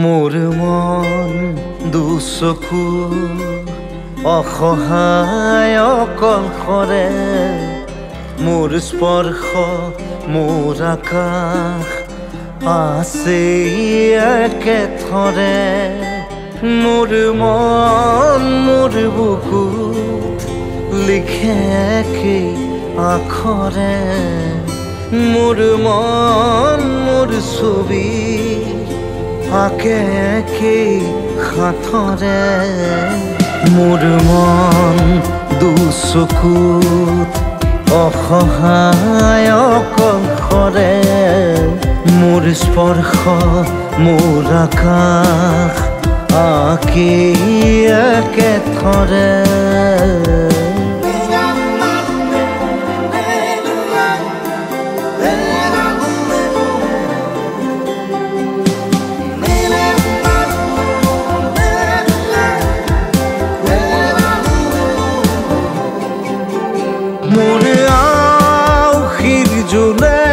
মোৰ মন দুচকু অসহায় অকলশৰে মোৰ স্পৰ্শ মোৰ আকাশ আছে একেথৰে মোৰ মন মোৰ বুকুত লিখে একেই আখৰে মোৰ মন মোৰ ছবি আঁকে একেই হাতৰে মোৰ মন দুচকুত অসহায় অকলশৰে মোৰ স্পৰ্শ মোৰ আকাশ আঁকেই একেথৰে মোৰ আউসীৰ জোনে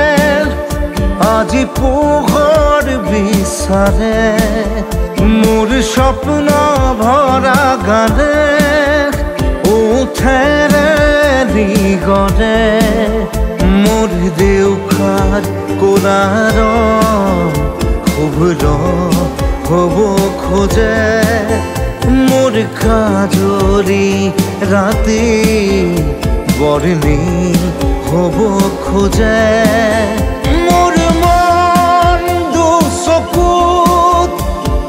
আজি পোহৰ বিচাৰে মোৰ স্বপ্ন ভৰা গানে উঠেৰে নিগৰে মোৰ দেউখাৰ কোলাৰ শুভ্ৰ হ'ব খোজে মোৰ কাজৰি ৰাতি বৰ্ণি হ'ব খোজে মোৰ মন দুচকুত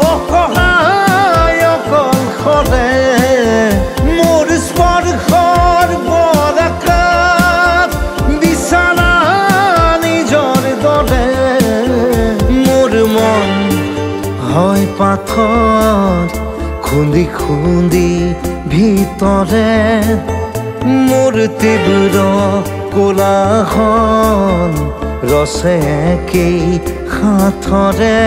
অসহায় অকলশৰে মোৰ স্পৰ্শৰ বৰকাত বিছানা নিজৰ দৰে মোৰ মন হয় পাথৰ খুন্দি খুন্দি ভিতৰে মোৰ তীব্ৰ কোলাহল ৰচে একেই হাতৰে